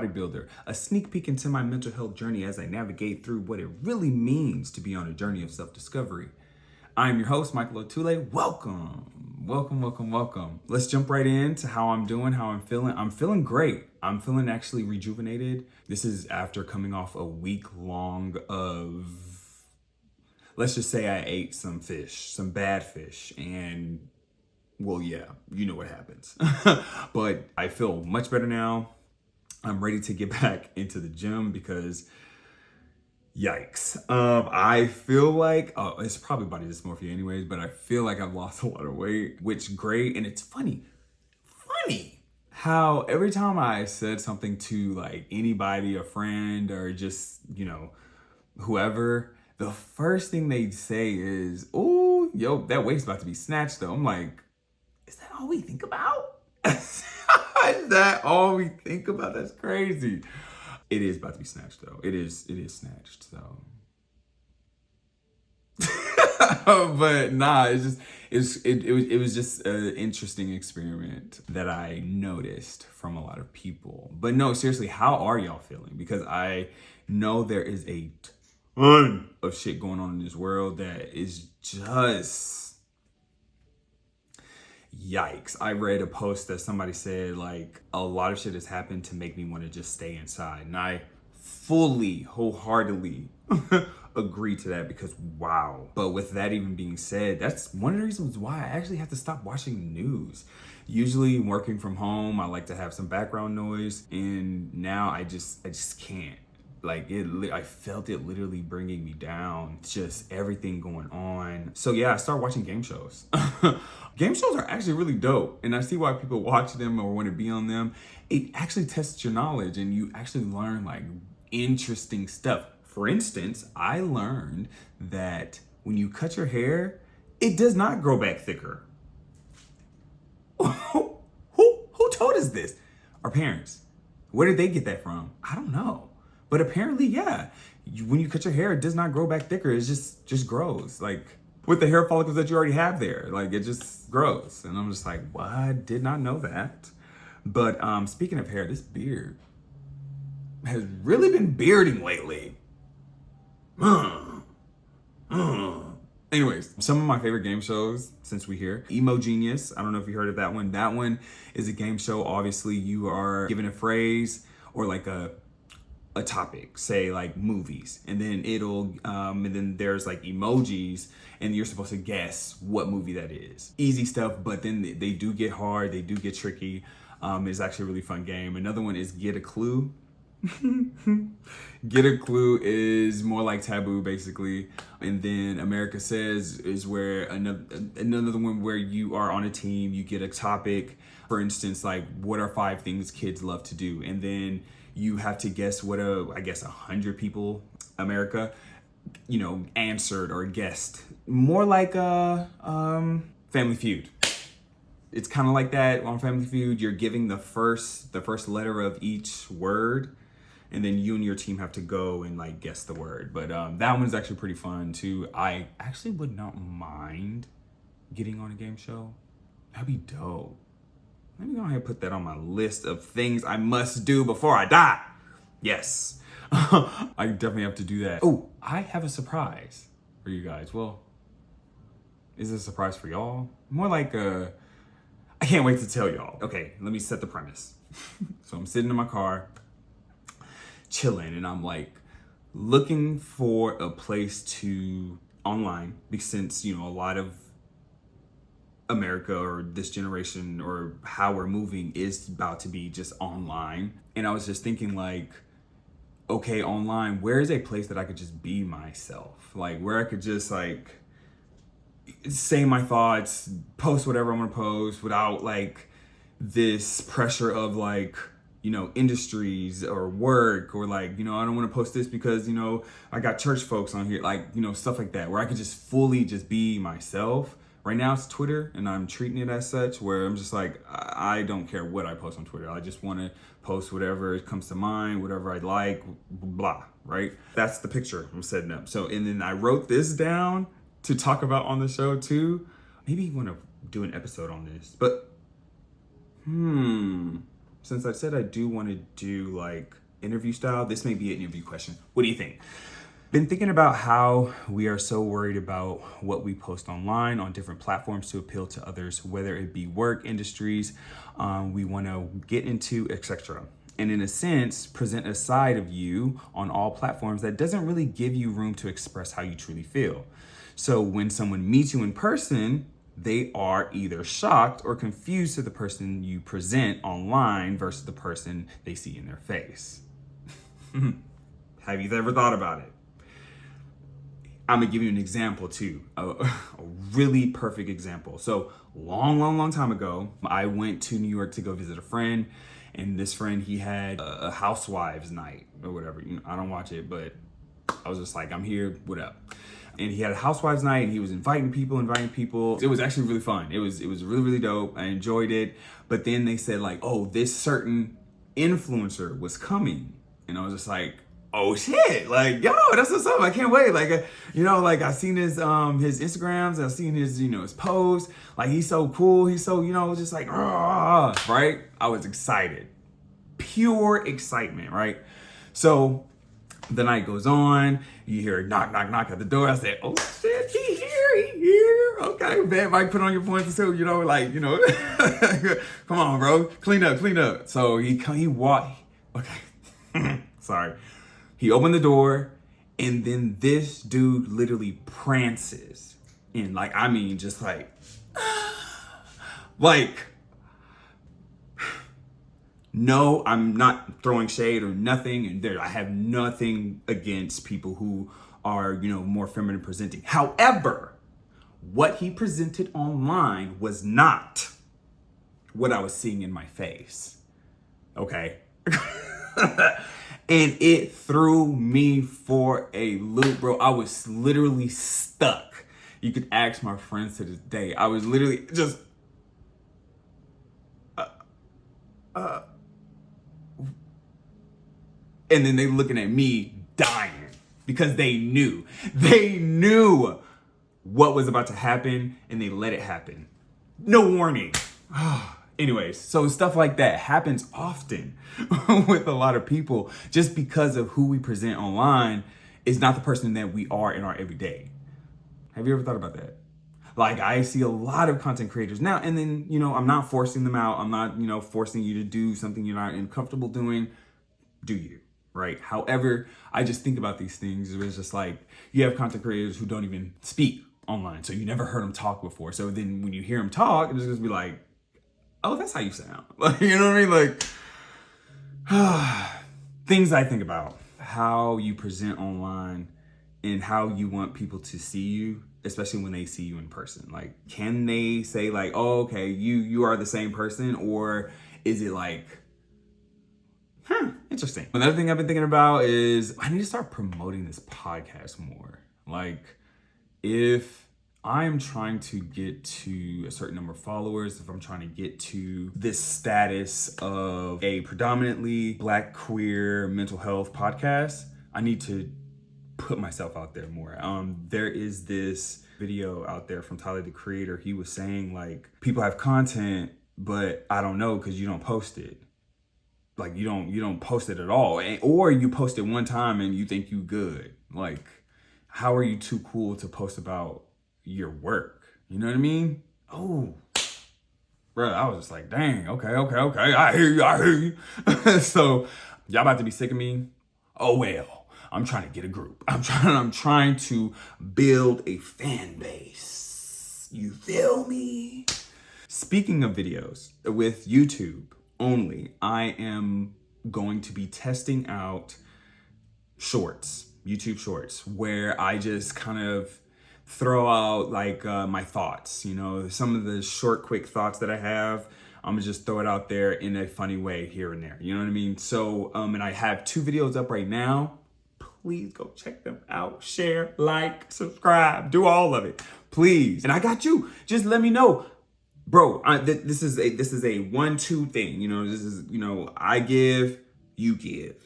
Renaissance-Bodybuilder, a sneak peek into my mental health journey as I navigate through what it really means to be on a journey of self-discovery. I am your host, Michael Otule. Welcome. Let's jump right into how I'm doing, how I'm feeling. I'm feeling great. I'm feeling actually rejuvenated. This is after coming off a week long of, let's just say I ate some fish, some bad fish, and well, yeah, you know what happens. But I feel much better now. I'm ready to get back into the gym because yikes. I feel like, it's probably body dysmorphia anyways, but I feel like I've lost a lot of weight, which great. And it's funny how every time I said something to like anybody, a friend, or just, whoever, the first thing they'd say is, "Oh, yo, that weight's about to be snatched though." I'm like, is that all we think about? Is that all we think about? That's crazy. It is about to be snatched though. It is snatched, so. But nah, it was just an interesting experiment that I noticed from a lot of people. But no, seriously, how are y'all feeling? Because I know there is a ton of shit going on in this world that is just yikes. I read a post that somebody said like a lot of shit has happened to make me want to just stay inside. And I fully, wholeheartedly agree to that because wow. But with that even being said, that's one of the reasons why I actually have to stop watching the news. Usually working from home, I like to have some background noise, and now I just can't. Like I felt it literally bringing me down, just everything going on. So yeah, I started watching game shows. Game shows are actually really dope, and I see why people watch them or want to be on them. It actually tests your knowledge, and you actually learn like interesting stuff. For instance, I learned that when you cut your hair, it does not grow back thicker. Who told us this? Our parents. Where did they get that from? I don't know. But apparently, yeah, when you cut your hair, it does not grow back thicker. It just grows. Like with the hair follicles that you already have there, like it just grows. And I'm just like, what? I did not know that. But speaking of hair, this beard has really been bearding lately. Anyways, some of my favorite game shows, since we're here, Emo Genius. I don't know if you heard of that one. That one is a game show. Obviously, you are given a phrase or like a topic, say like movies, and then and then there's like emojis, and you're supposed to guess what movie that is. Easy stuff, but then they do get hard, they do get tricky. It's actually a really fun game. Another one is Get a Clue. Get a Clue is more like Taboo, basically. And then America Says is where another one where you are on a team, you get a topic. For instance, like what are 5 things kids love to do? And then you have to guess what 100 people, America, answered or guessed. More like Family Feud. It's kind of like that on Family Feud. You're giving the first letter of each word, and then you and your team have to go and like guess the word. But that one's actually pretty fun too. I actually would not mind getting on a game show. That'd be dope. Let me go ahead and put that on my list of things I must do before I die. Yes. I definitely have to do that. Oh, I have a surprise for you guys. Well, is it a surprise for y'all? More like I can't wait to tell y'all. Okay, let me set the premise. So I'm sitting in my car, chilling, and I'm like looking for a place to online, because since, a lot of America or this generation or how we're moving is about to be just online. And I was just thinking like, okay, online, where is a place that I could just be myself? Like where I could just like say my thoughts, post whatever I want to post without like this pressure of like, industries or work or like, I don't want to post this because, I got church folks on here, like, stuff like that, where I could just fully just be myself. Right now it's Twitter, and I'm treating it as such, where I'm just like, I don't care what I post on Twitter. I just want to post whatever comes to mind, whatever I like, blah, right? That's the picture I'm setting up. So, and then I wrote this down to talk about on the show too. Maybe you want to do an episode on this, but since I said I do want to do like interview style, this may be an interview question. What do you think? Been thinking about how we are so worried about what we post online on different platforms to appeal to others, whether it be work, industries we want to get into, etc. And in a sense, present a side of you on all platforms that doesn't really give you room to express how you truly feel. So when someone meets you in person, they are either shocked or confused to the person you present online versus the person they see in their face. Have you ever thought about it? I'm gonna give you an example too, a really perfect example. So long time ago, I went to New York to go visit a friend, and this friend, he had a housewives night or whatever. I don't watch it, but I was just like, I'm here, what up? And he had a housewives night, and he was inviting people. It was actually really fun. It was really dope. I enjoyed it. But then they said like, oh, this certain influencer was coming, and I was just like, oh shit, like, yo, that's what's up. I can't wait. Like, like I seen his Instagrams, I've seen his, his posts. Like, he's so cool. He's so, just like, right? I was excited. Pure excitement, right? So the night goes on, you hear a knock at the door. I said, oh shit, he here. Okay, man, Mike, put on your points too, come on, bro, clean up. So he walked, okay, sorry. He opened the door, and then this dude literally prances in, like, I mean, just like, no, I'm not throwing shade or nothing, and I have nothing against people who are, more feminine presenting. However, what he presented online was not what I was seeing in my face. Okay. And it threw me for a loop, bro. I was literally stuck. You could ask my friends to this day. I was literally just, and then they looking at me dying because they knew what was about to happen, and they let it happen. No warning. Anyways, so stuff like that happens often with a lot of people, just because of who we present online is not the person that we are in our everyday. Have you ever thought about that? Like, I see a lot of content creators now, and then, I'm not forcing them out. I'm not, forcing you to do something you're not comfortable doing. Do you, right? However, I just think about these things. It's just like, you have content creators who don't even speak online, so you never heard them talk before. So then when you hear them talk, it's just be like, oh, that's how you sound. Like, you know what I mean? Like, things I think about, how you present online and how you want people to see you, especially when they see you in person. Like, can they say like, oh, okay, you are the same person? Or is it like, interesting. Another thing I've been thinking about is I need to start promoting this podcast more. Like, if I'm trying to get to a certain number of followers, if I'm trying to get to this status of a predominantly Black, queer, mental health podcast, I need to put myself out there more. There is this video out there from Tyler, the Creator. He was saying like, people have content, but I don't know because you don't post it. Like, you don't post it at all. Or you post it one time and you think you good. Like, how are you too cool to post about your work? You know what I mean? Oh, bro, I was just like, dang, okay. I hear you. So y'all about to be sick of me? Oh, well, I'm trying to get a group. I'm trying to build a fan base. You feel me? Speaking of videos, with YouTube only, I am going to be testing out YouTube shorts, where I just kind of throw out like my thoughts, some of the short, quick thoughts that I have. I'm gonna just throw it out there in a funny way here and there. You know what I mean? So, and I have 2 videos up right now. Please go check them out. Share, like, subscribe, do all of it, please. And I got you. Just let me know, bro. This is a 1-2 thing. This is I give, you give.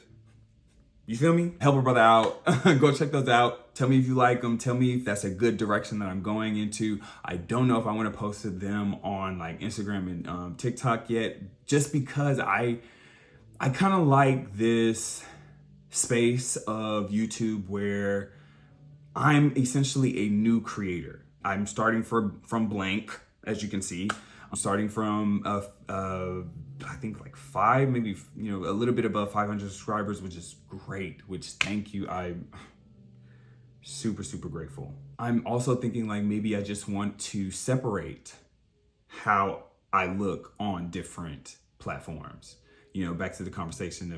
You feel me? Help a brother out. Go check those out. Tell me if you like them. Tell me if that's a good direction that I'm going into. I don't know if I want to post them on like Instagram and TikTok yet, just because I I kind of like this space of YouTube where I'm essentially a new creator. I'm starting from blank, as you can see. I'm starting from I think like 5, maybe, you know, a little bit above 500 subscribers, which is great, which thank you. I'm super, super grateful. I'm also thinking like maybe I just want to separate how I look on different platforms. You know, back to the conversation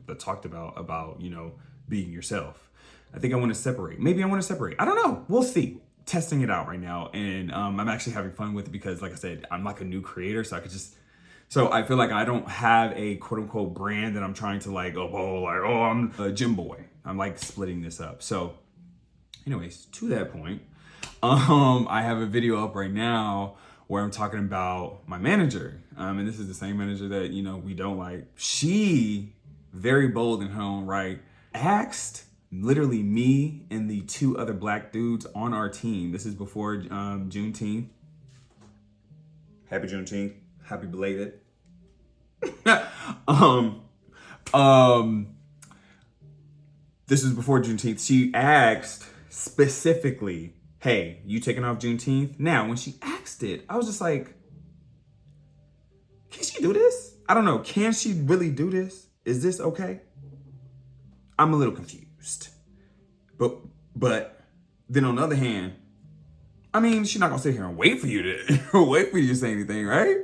that talked about, you know, being yourself. I think I want to separate. Maybe I want to separate. I don't know. We'll see. Testing it out right now. And I'm actually having fun with it because, like I said, I'm like a new creator. So I feel like I don't have a quote unquote brand that I'm trying to like, I'm a gym boy. I'm like splitting this up. So anyways, to that point, I have a video up right now where I'm talking about my manager. And this is the same manager that, you know, we don't like. She, very bold in her own right, asked literally me and the 2 other black dudes on our team. This is before Juneteenth. Happy Juneteenth. Happy belated. This is before Juneteenth. She asked specifically, hey, you taking off Juneteenth? Now, when she asked it, I was just like, can she do this? I don't know. Can she really do this? Is this okay? I'm a little confused. But then on the other hand, I mean, she's not gonna sit here and wait for you to say anything, right?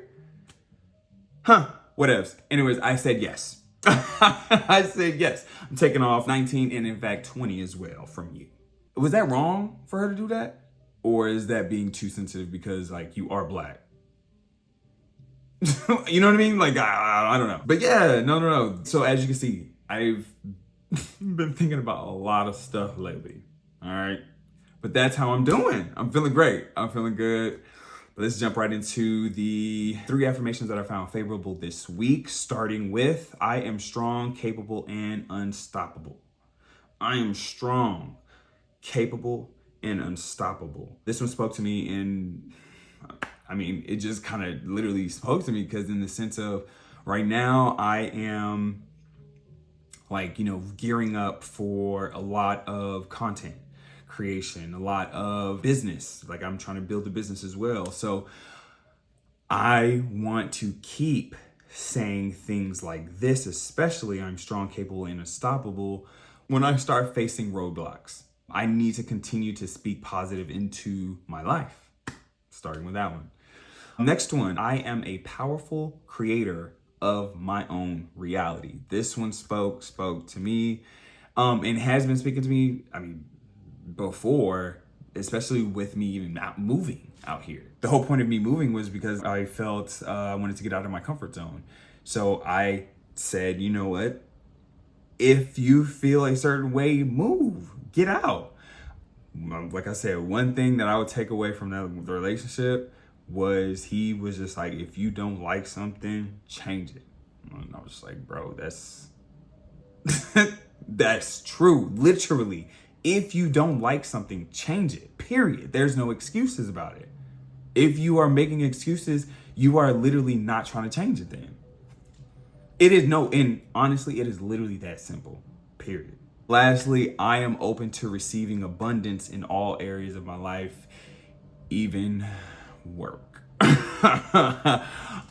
Whatevs. Anyways, I said yes. I said yes. I'm taking off 19 and in fact 20 as well from you. Was that wrong for her to do that? Or is that being too sensitive because like you are black? You know what I mean? Like, I don't know. But yeah, no. So as you can see, I've been thinking about a lot of stuff lately. All right. But that's how I'm doing. I'm feeling great. I'm feeling good. Let's jump right into the 3 affirmations that I found favorable this week, starting with I am strong, capable, and unstoppable. I am strong, capable, and unstoppable. This one spoke to me it just kind of literally spoke to me because in the sense of right now I am like, you know, gearing up for a lot of content creation, a lot of business. Like I'm trying to build a business as well. So I want to keep saying things like this, especially I'm strong, capable, and unstoppable when I start facing roadblocks. I need to continue to speak positive into my life, starting with that one. Next one, I am a powerful creator of my own reality. This one spoke to me and has been speaking to me, before, especially with me even not moving out here. The whole point of me moving was because I felt I wanted to get out of my comfort zone. So I said, you know what? If you feel a certain way, move, get out. Like I said, one thing that I would take away from the relationship was he was just like, if you don't like something, change it. And I was just like, bro, that's that's true. Literally, if you don't like something, change it, period. There's no excuses about it. If you are making excuses, you are literally not trying to change it then. And honestly, it is literally that simple, period. Lastly, I am open to receiving abundance in all areas of my life, even work.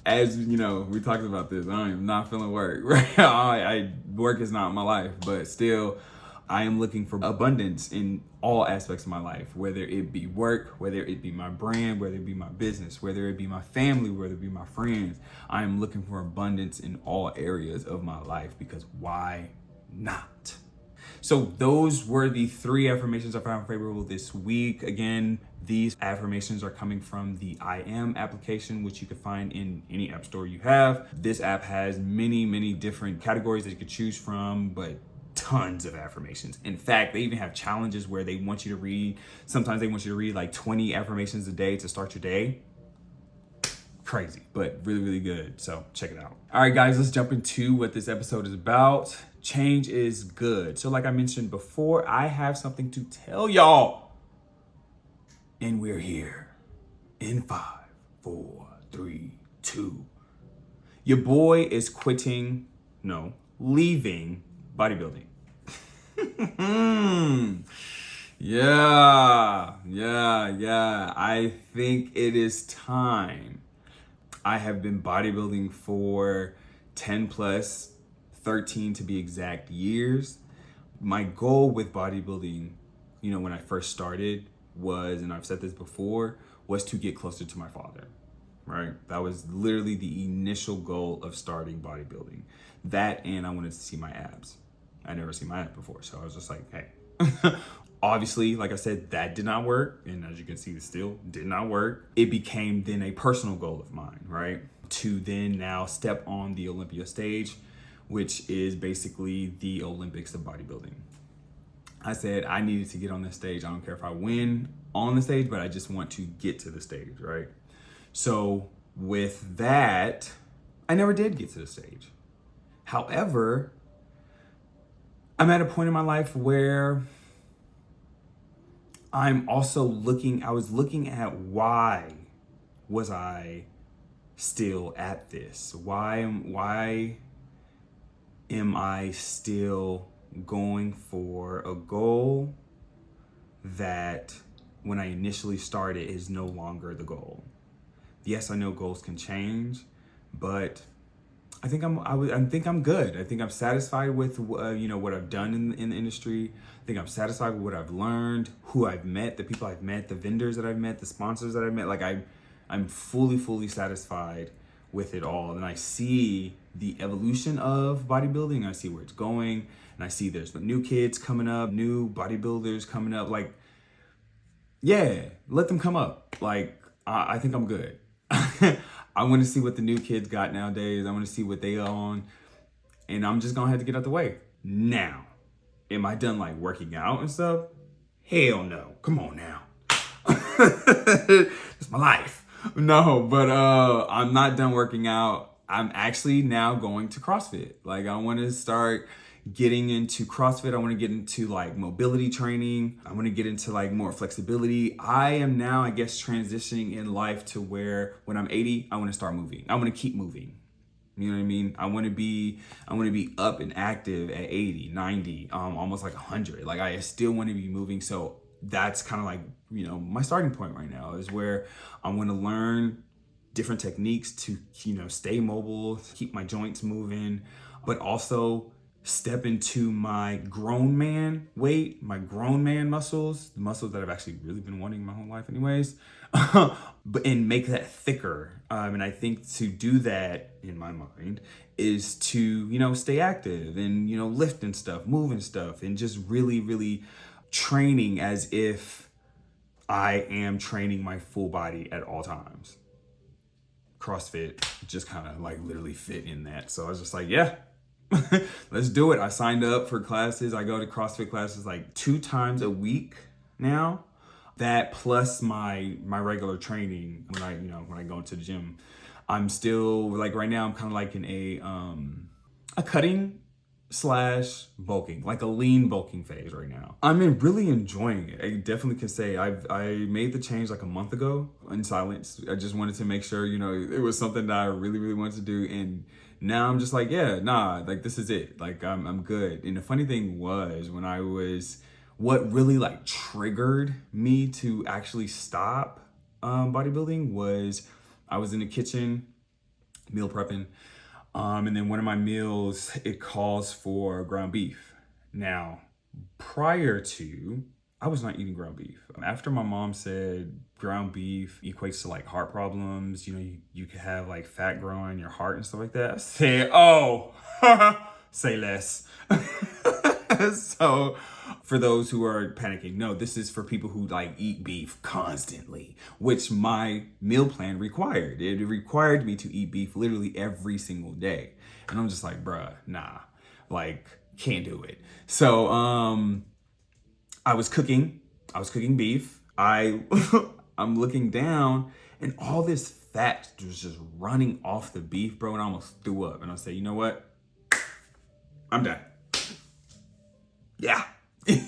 As you know, we talked about this. I am not feeling work, right? Work is not my life, but still, I am looking for abundance in all aspects of my life, whether it be work, whether it be my brand, whether it be my business, whether it be my family, whether it be my friends. I am looking for abundance in all areas of my life because why not? So those were the 3 affirmations I found favorable this week. Again, these affirmations are coming from the I Am application, which you can find in any app store you have. This app has many different categories that you could choose from, but tons of affirmations. In fact, they even have challenges where they want you to read. Sometimes they want you to read like 20 affirmations a day to start your day. Crazy, but really good. So check it out. All right, guys, let's jump into what this episode is about. Change is good. So like I mentioned before, I have something to tell y'all. And we're here in 5, 4, 3, 2. Your boy is quitting No, leaving bodybuilding. Yeah. I think it is time. I have been bodybuilding for 10 plus, 13 to be exact years. My goal with bodybuilding, when I first started was, and I've said this before, was to get closer to my father, right? That was literally the initial goal of starting bodybuilding. That, and I wanted to see my abs. I never seen my abs before, so I was just like, hey. Obviously, like I said, that did not work. And as you can see, it still did not work. It became then a personal goal of mine, right? To then now step on the Olympia stage, which is basically the Olympics of bodybuilding. I said I needed to get on this stage. I don't care if I win on the stage, but I just want to get to the stage, right? So with that, I never did get to the stage. However, I'm at a point in my life where I was looking at why was I still at this? Why am I still going for a goal that when I initially started is no longer the goal? Yes, I know goals can change, but I think I'm good. I think I'm satisfied with what I've done in the industry. I think I'm satisfied with what I've learned, who I've met, the people I've met, the vendors that I've met, the sponsors that I've met. Like I'm fully satisfied with it all. And I see the evolution of bodybuilding. I see where it's going, and I see there's new kids coming up, new bodybuilders coming up. Like, yeah, let them come up. Like, I think I'm good. I want to see what the new kids got nowadays. I want to see what they on. And I'm just going to have to get out the way. Now, am I done like working out and stuff? Hell no. Come on now. It's my life. No, but I'm not done working out. I'm actually now going to CrossFit. Like, I want to start getting into CrossFit. I want to get into like mobility training. I want to get into like more flexibility. I am now, I guess, transitioning in life to where when I'm 80, I want to start moving. I want to keep moving. You know what I mean? I want to be up and active at 80, 90, almost like 100. Like, I still want to be moving. So that's kind of like, my starting point right now is where I want to learn different techniques to, stay mobile, keep my joints moving, but also step into my grown man weight, my grown man muscles, the muscles that I've actually really been wanting my whole life anyways, and make that thicker. And I think to do that, in my mind, is to, stay active and, lift and stuff, move and stuff, and just really training as if I am training my full body at all times. CrossFit just kind of like literally fit in that. So I was just like, yeah, let's do it. I signed up for classes. I go to CrossFit classes like 2 times a week now. That plus my regular training when I go into the gym. I'm still like right now I'm kind of like in a cutting / bulking, like a lean bulking phase right now. I'm really enjoying it. I definitely can say I made the change like a month ago in silence. I just wanted to make sure, it was something that I really wanted to do. And now I'm just like, yeah, nah, like this is it. Like I'm good. And the funny thing was what really like triggered me to actually stop bodybuilding was I was in the kitchen meal prepping. And then one of my meals, it calls for ground beef. Now, prior to, I was not eating ground beef. After my mom said ground beef equates to like heart problems, you could have like fat growing in your heart and stuff like that, I said, oh, say less. So for those who are panicking, no, this is for people who like eat beef constantly, which my meal plan required. It required me to eat beef literally every single day. And I'm just like, bruh, nah, like can't do it. So I was cooking beef. I'm looking down and all this fat was just running off the beef, bro, and I almost threw up. And I said, you know what? I'm done.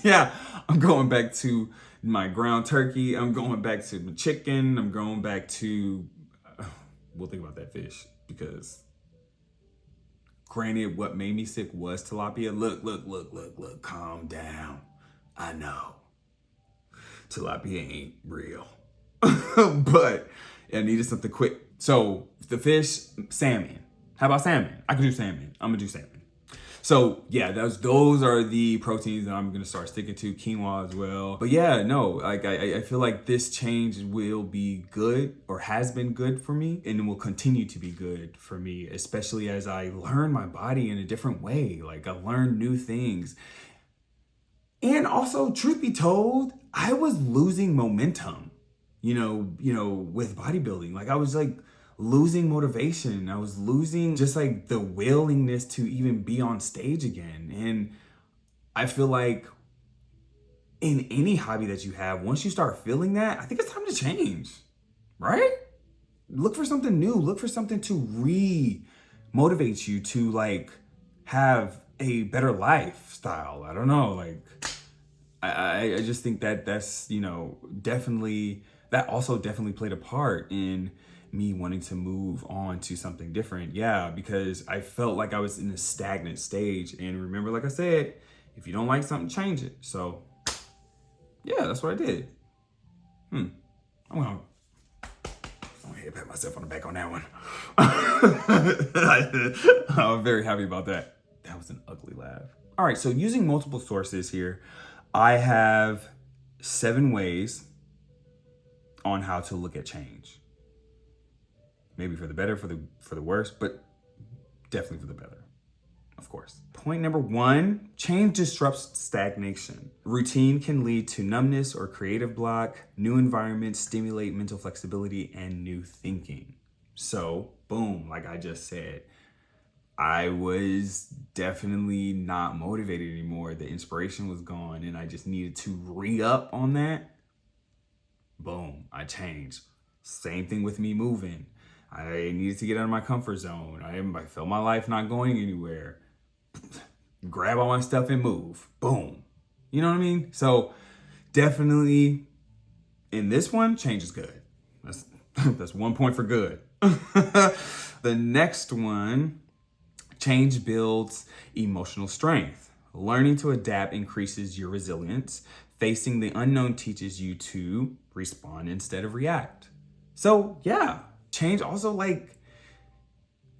Yeah, I'm going back to my ground turkey. I'm going back to the chicken. I'm going back to, we'll think about that fish because Granted, what made me sick was tilapia. Look, calm down. I know. Tilapia ain't real. But I needed something quick. So the fish, salmon. How about salmon? I can do salmon. I'm gonna do salmon. So yeah, those are the proteins that I'm gonna start sticking to. Quinoa as well. But yeah, no, like I feel like this change will be good, or has been good for me, and it will continue to be good for me, especially as I learn my body in a different way. Like I learn new things. And also, truth be told, I was losing momentum, you know, with bodybuilding. Like I was like losing motivation. I was losing just like the willingness to even be on stage again. And I feel like in any hobby that you have, once you start feeling that, I think it's time to change, right? Look for something new. Look for something to re-motivate you to like have a better lifestyle. I don't know, like I just think that that's, you know, definitely, that also definitely played a part in me wanting to move on to something different. Yeah, because I felt like I was in a stagnant stage. And remember, like I said, if you don't like something, change it. So yeah, that's what I did. I'm gonna pat myself on the back on that one. I'm very happy about that. That was an ugly laugh. All right, so using multiple sources here, I have 7 ways on how to look at change. Maybe for the better, for the worse, but definitely for the better, of course. Point number 1, change disrupts stagnation. Routine can lead to numbness or creative block. New environments stimulate mental flexibility and new thinking. So, boom, like I just said, I was definitely not motivated anymore. The inspiration was gone and I just needed to re-up on that. Boom, I changed. Same thing with me moving. I needed to get out of my comfort zone. I felt my life not going anywhere. Grab all my stuff and move. Boom. You know what I mean? So definitely in this one, change is good. That's 1 point for good. The next one, change builds emotional strength. Learning to adapt increases your resilience. Facing the unknown teaches you to respond instead of react. So yeah, change also like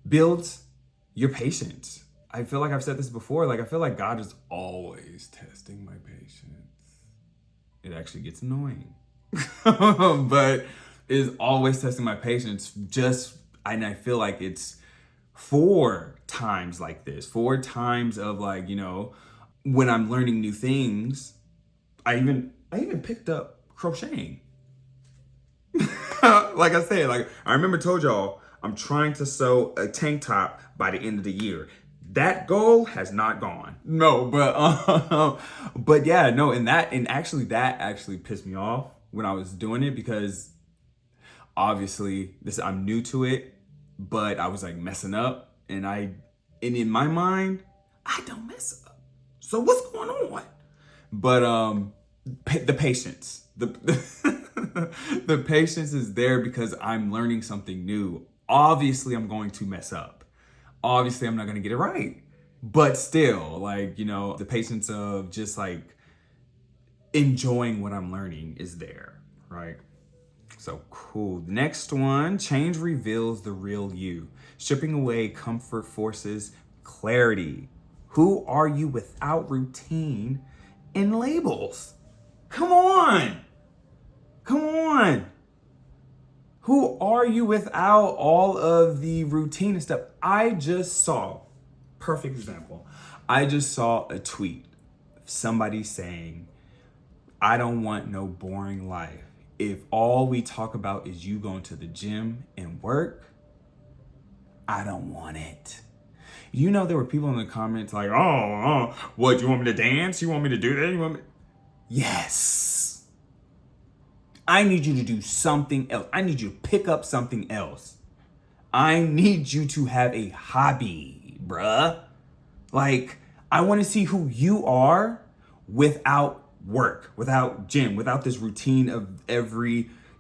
builds your patience. I feel like I've said this before, like I feel like God is always testing my patience. It actually gets annoying, but is always testing my patience. And I feel like it's 4 times like this, 4 times of like, you know, when I'm learning new things, I even picked up crocheting. Like I said, like I remember told y'all, I'm trying to sew a tank top by the end of the year. That goal has not gone. No, but yeah, no, and that actually pissed me off when I was doing it, because obviously I'm new to it, but I was like messing up, and in my mind, I don't mess up. So what's going on? But the patience, the patience is there because I'm learning something new. Obviously, I'm going to mess up. Obviously, I'm not going to get it right. But still, like, you know, the patience of just like enjoying what I'm learning is there, right? So cool. Next one, change reveals the real you. Stripping away comfort forces clarity. Who are you without routine and labels? Come on. Come on. Who are you without all of the routine and stuff? I just saw, perfect example, I just saw a tweet of somebody saying, I don't want no boring life. If all we talk about is you going to the gym and work, I don't want it. You know, there were people in the comments like, what, you want me to dance? You want me to do that? You want me? Yes. I need you to do something else. I need you to pick up something else. I need you to have a hobby, bruh. Like, I want to see who you are without work, without gym, without this routine of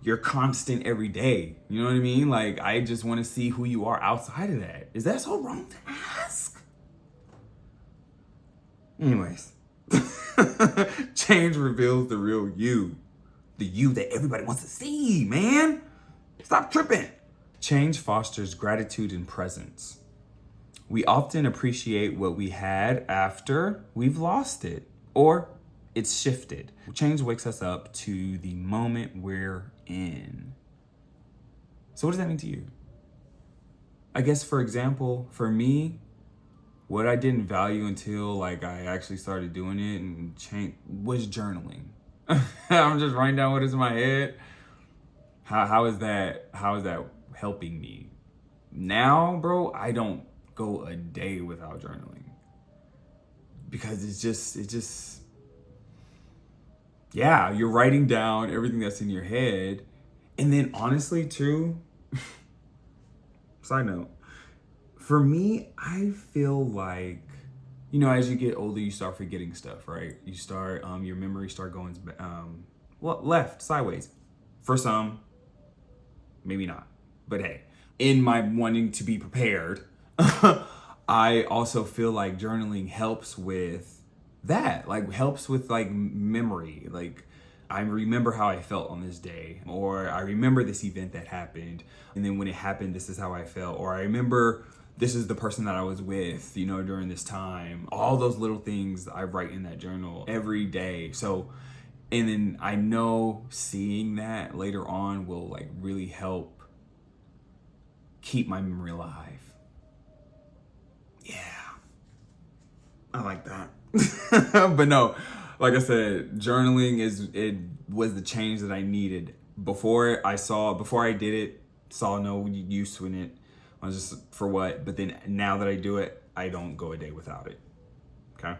your constant every day. You know what I mean? Like, I just want to see who you are outside of that. Is that so wrong to ask? Anyways, change reveals the real you. The you that everybody wants to see, man. Stop tripping. Change fosters gratitude and presence. We often appreciate what we had after we've lost it or it's shifted. Change wakes us up to the moment we're in. So what does that mean to you? I guess, for example, for me, what I didn't value until like I actually started doing it and change was journaling. I'm just writing down what is in my head. How is that helping me? Now, bro, I don't go a day without journaling. Because it just yeah, you're writing down everything that's in your head. And then honestly too, side note, for me, I feel like, you know, as you get older, you start forgetting stuff, right? You start, your memories start going, left, sideways. For some, maybe not. But hey, in my wanting to be prepared, I also feel like journaling helps with that, like helps with like memory. Like I remember how I felt on this day, or I remember this event that happened. And then when it happened, this is how I felt. Or I remember this is the person that I was with, you know, during this time. All those little things I write in that journal every day. So, and then I know seeing that later on will like really help keep my memory alive. Yeah, I like that. But no, like I said, journaling was the change that I needed. Before I did it, saw no use in it. I was just, for what? But then now that I do it, I don't go a day without it. Okay.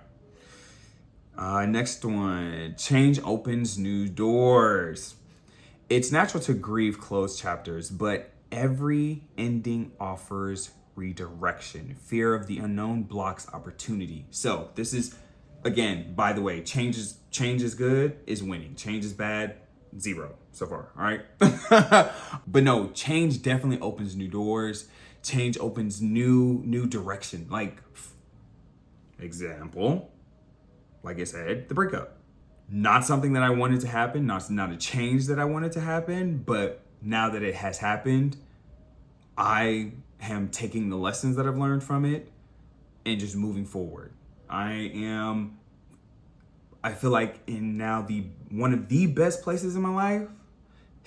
Next one, change opens new doors. It's natural to grieve closed chapters, but every ending offers redirection. Fear of the unknown blocks opportunity. So this is, again, by the way, change is good is winning. Change is bad, 0 so far. All right. But no, change definitely opens new doors. Change opens new direction. Like, example, like I said, the breakup. Not something that I wanted to happen, not a change that I wanted to happen, but now that it has happened, I am taking the lessons that I've learned from it and just moving forward. I feel like in now one of the best places in my life,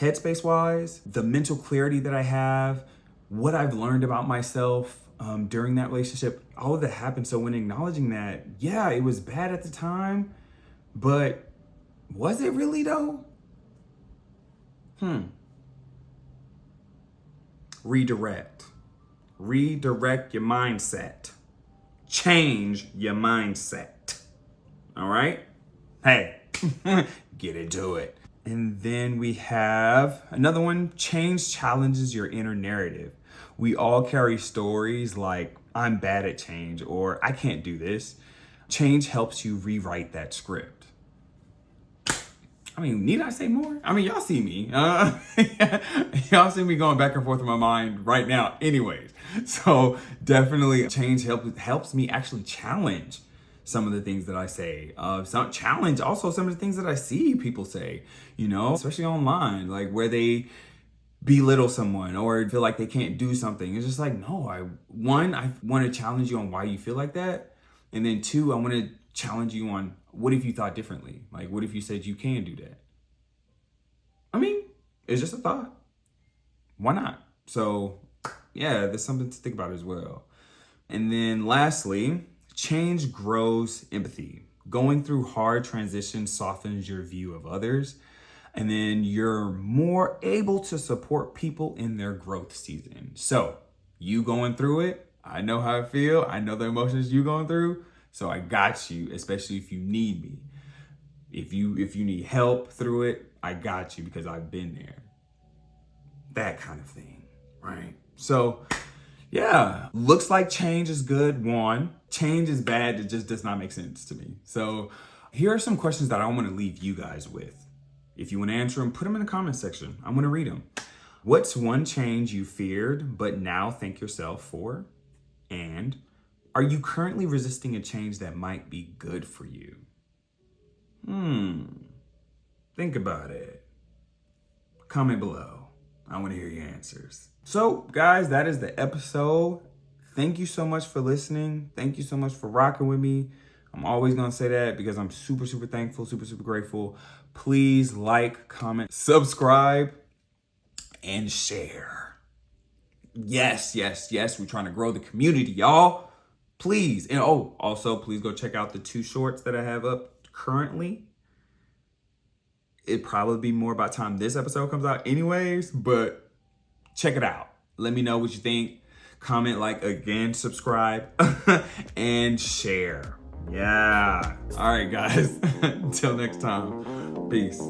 headspace wise, the mental clarity that I have, what I've learned about myself during that relationship, all of that happened. So when acknowledging that, yeah, it was bad at the time, but was it really though? Redirect your mindset. Change your mindset. All right? Hey, get into it. And then we have another one, change challenges your inner narrative. We all carry stories like, I'm bad at change, or I can't do this. Change helps you rewrite that script. I mean, need I say more? I mean, y'all see me. Y'all see me going back and forth in my mind right now anyways. So definitely change helps me actually challenge some of the things that I say. Challenge also some of the things that I see people say, you know, especially online, like where they belittle someone or feel like they can't do something. It's just like, no, I want to challenge you on why you feel like that. And then 2, I want to challenge you on what if you thought differently? Like, what if you said you can do that? I mean, it's just a thought. Why not? So yeah, there's something to think about as well. And then lastly, change grows empathy. Going through hard transitions softens your view of others. And then you're more able to support people in their growth season. So you going through it, I know how I feel. I know the emotions you going through. So I got you, especially if you need me. If you need help through it, I got you because I've been there. That kind of thing, right? So yeah, looks like change is good, 1. Change is bad, it just does not make sense to me. So here are some questions that I want to leave you guys with. If you want to answer them, put them in the comment section. I'm going to read them. What's one change you feared but now thank yourself for? And Are you currently resisting a change that might be good for you? Think about it. Comment below. I want to hear your answers. So, guys, that is the episode. Thank you so much for listening. Thank you so much for rocking with me. I'm always going to say that because I'm super, super thankful, super, super grateful. Please like, comment, subscribe, and share. Yes, yes, yes. We're trying to grow the community, y'all. Please. And also, please go check out the 2 shorts that I have up currently. It'd probably be more by the time this episode comes out anyways, but check it out. Let me know what you think. Comment, like, again, subscribe, and share. Yeah. All right, guys. Until next time. Peace.